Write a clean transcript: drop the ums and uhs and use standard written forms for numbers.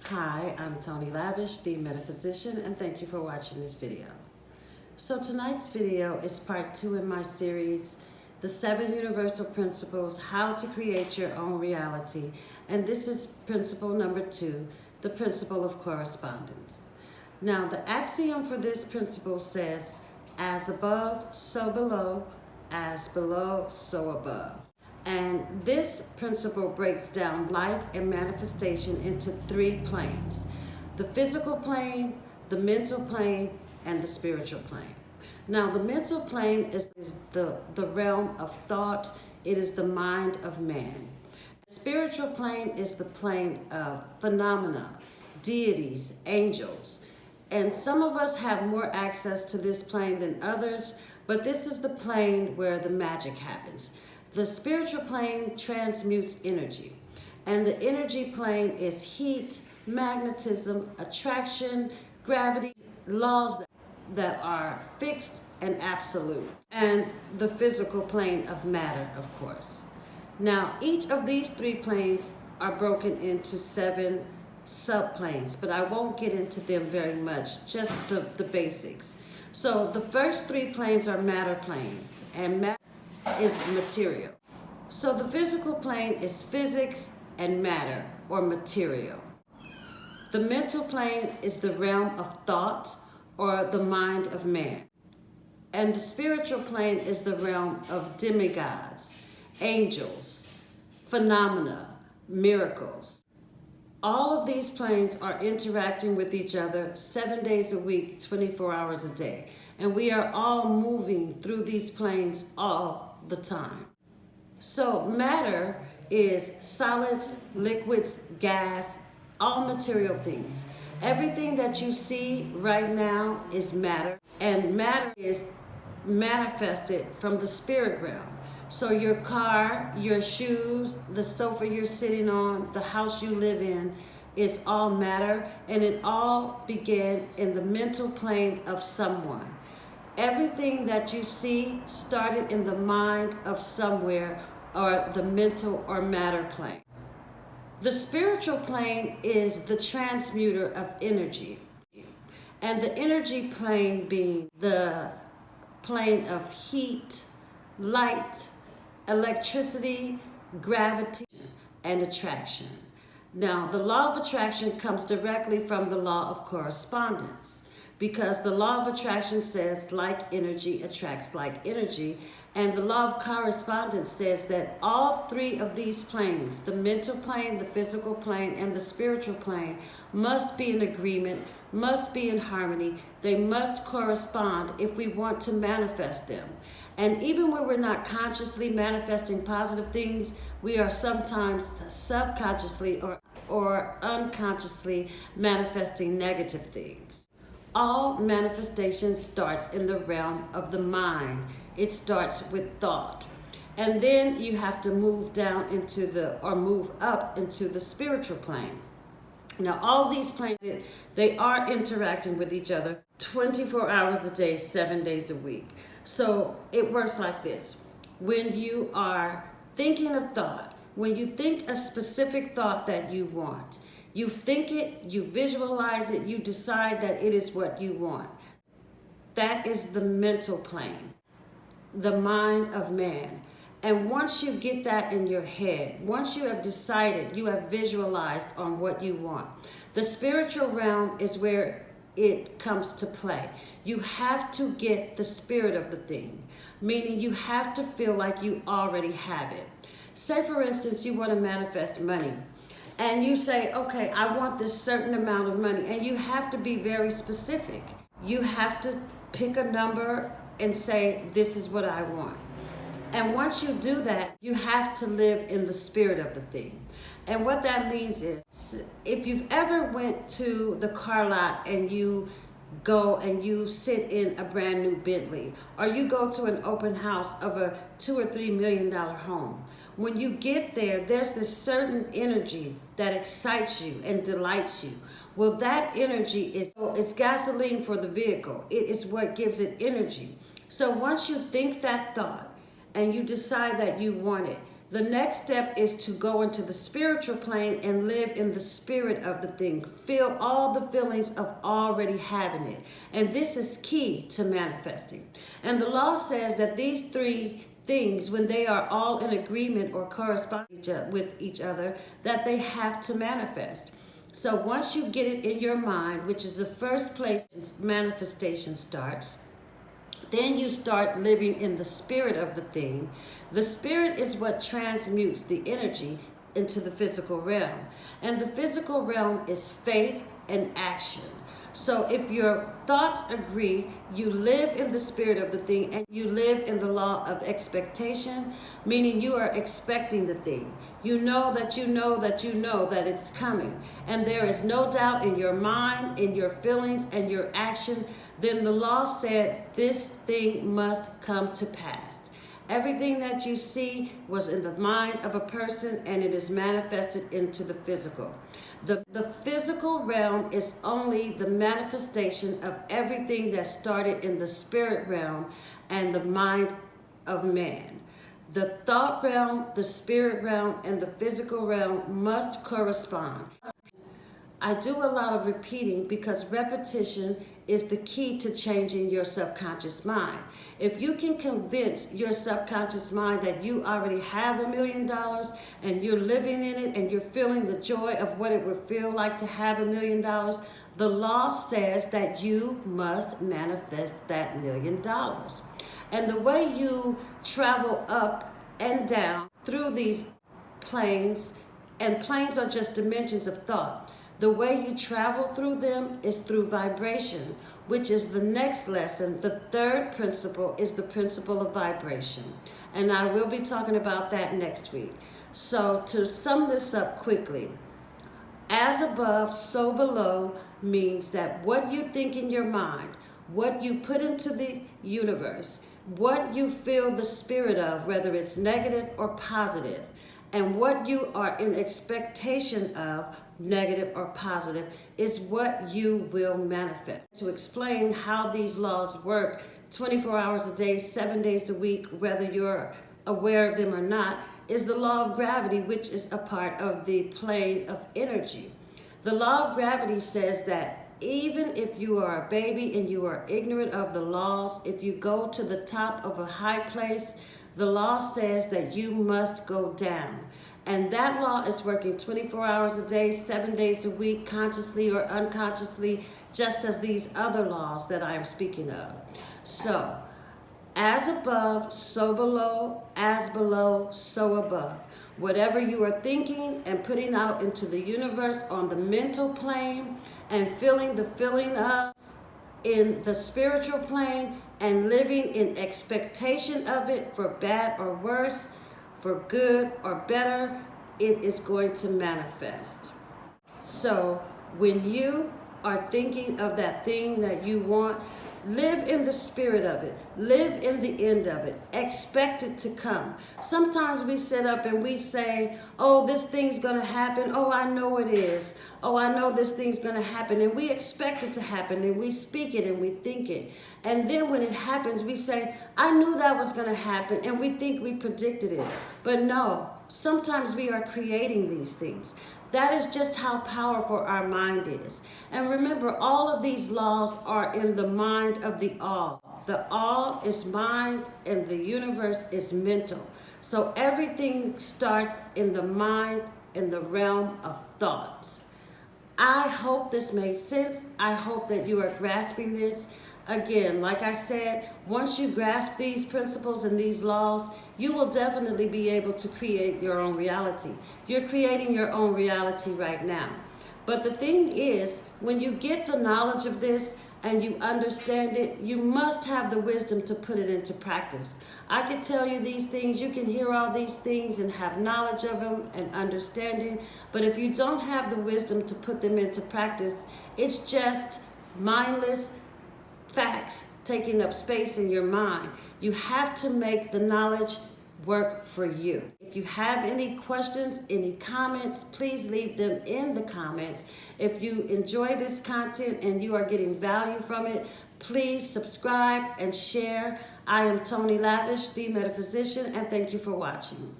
Hi, I'm Tony Lavish, the metaphysician, and thank you for watching this video. So tonight's video is part 2 in my series, the 7 Universal Principles, How to Create Your Own Reality. And this is principle number 2, the principle of correspondence. Now, the axiom for this principle says, as above, so below, as below, so above. And this principle breaks down life and manifestation into 3 planes: the physical plane, the mental plane, and the spiritual plane. Now, the mental plane is the realm of thought. It is the mind of man. The spiritual plane is the plane of phenomena, deities, angels. And some of us have more access to this plane than others, but this is the plane where the magic happens. The spiritual plane transmutes energy, and the energy plane is heat, magnetism, attraction, gravity, laws that are fixed and absolute, and the physical plane of matter, of course. Now, each of these 3 planes are broken into 7 subplanes, but I won't get into them very much, just the basics. So the first 3 planes are matter planes, and matter is material. So the physical plane is physics and matter, or material. The mental plane is the realm of thought, or the mind of man. And the spiritual plane is the realm of demigods, angels, phenomena, miracles. All of these planes are interacting with each other 7 days a week, 24 hours a day. And we are all moving through these planes all the time. So matter is solids, liquids, gas, all material things. Everything that you see right now is matter, and matter is manifested from the spirit realm. So your car, your shoes, the sofa you're sitting on, the house you live in is all matter, and it all began in the mental plane of someone. Everything that you see started in the mind of somewhere, or the mental or matter plane. The spiritual plane is the transmuter of energy, and the energy plane being the plane of heat, light, electricity, gravity, and attraction. Now, the law of attraction comes directly from the law of correspondence, because the law of attraction says like energy attracts like energy, and the law of correspondence says that all 3 of these planes, the mental plane, the physical plane, and the spiritual plane, must be in agreement, must be in harmony. They must correspond if we want to manifest them. And even when we're not consciously manifesting positive things, we are sometimes subconsciously or unconsciously manifesting negative things. All manifestation starts in the realm of the mind. It starts with thought. And then you have to move down into move up into the spiritual plane. Now, all these planes, they are interacting with each other 24 hours a day, 7 days a week. So it works like this. When you are thinking a thought, when you think a specific thought that you want, you think it, you visualize it, you decide that it is what you want. That is the mental plane, the mind of man. And once you get that in your head, once you have decided, you have visualized on what you want, the spiritual realm is where it comes to play. You have to get the spirit of the thing, meaning you have to feel like you already have it. Say, for instance, you want to manifest money. And you say, okay, I want this certain amount of money. And you have to be very specific. You have to pick a number and say, this is what I want. And once you do that, you have to live in the spirit of the thing. And what that means is, if you've ever went to the car lot and you go and you sit in a brand new Bentley, or you go to an open house of a $2 or $3 million home, when you get there, there's this certain energy that excites you and delights you. Well, that energy it's gasoline for the vehicle. It is what gives it energy. So once you think that thought and you decide that you want it, The next step is to go into the spiritual plane and live in the spirit of the thing. Feel all the feelings of already having it. And this is key to manifesting. And the law says that these three things, when they are all in agreement or correspond with each other, that they have to manifest. So once you get it in your mind, which is the first place manifestation starts, then you start living in the spirit of the thing. The spirit is what transmutes the energy into the physical realm. And the physical realm is faith and action. So if your thoughts agree, you live in the spirit of the thing and you live in the law of expectation, meaning you are expecting the thing. You know that you know that you know that it's coming. And there is no doubt in your mind, in your feelings, and your action. Then the law said this thing must come to pass. Everything that you see was in the mind of a person and it is manifested into the physical. The physical realm is only the manifestation of everything that started in the spirit realm and the mind of man. The thought realm, the spirit realm, and the physical realm must correspond. I do a lot of repeating because repetition is the key to changing your subconscious mind. If you can convince your subconscious mind that you already have $1 million and you're living in it and you're feeling the joy of what it would feel like to have $1 million, the law says that you must manifest that $1 million. And the way you travel up and down through these planes, and planes are just dimensions of thought. The way you travel through them is through vibration, which is the next lesson. The third principle is the principle of vibration. And I will be talking about that next week. So to sum this up quickly, as above, so below means that what you think in your mind, what you put into the universe, what you feel the spirit of, whether it's negative or positive, and what you are in expectation of, negative or positive, is what you will manifest. To explain how these laws work 24 hours a day, 7 days a week, whether you're aware of them or not, is the law of gravity, which is a part of the plane of energy. The law of gravity says that even if you are a baby and you are ignorant of the laws, if you go to the top of a high place, the law says that you must go down. And that law is working 24 hours a day, 7 days a week, consciously or unconsciously, just as these other laws that I am speaking of. So, as above, so below, as below, so above. Whatever you are thinking and putting out into the universe on the mental plane and feeling the feeling of in the spiritual plane and living in expectation of it for bad or worse, for good or better, it is going to manifest. So when you are thinking of that thing that you want, live in the spirit of it. Live in the end of it. Expect it to come. Sometimes we sit up and we say, oh, this thing's going to happen. Oh, I know it is. Oh, I know this thing's going to happen. And we expect it to happen and we speak it and we think it. And then when it happens, we say, I knew that was going to happen. And we think we predicted it. But no, sometimes we are creating these things. That is just how powerful our mind is. And remember, all of these laws are in the mind of the all. The all is mind and the universe is mental. So everything starts in the mind, in the realm of thoughts. I hope this made sense. I hope that you are grasping this. Again, like I said, once you grasp these principles and these laws, you will definitely be able to create your own reality. You're creating your own reality right now. But the thing is, when you get the knowledge of this and you understand it, you must have the wisdom to put it into practice. I could tell you these things, you can hear all these things and have knowledge of them and understanding, but if you don't have the wisdom to put them into practice, it's just mindless facts taking up space in your mind. You have to make the knowledge work for you. If you have any questions, any comments, please leave them in the comments. If you enjoy this content and you are getting value from it, please subscribe and share. I am Tony Lavish, the metaphysician, and thank you for watching.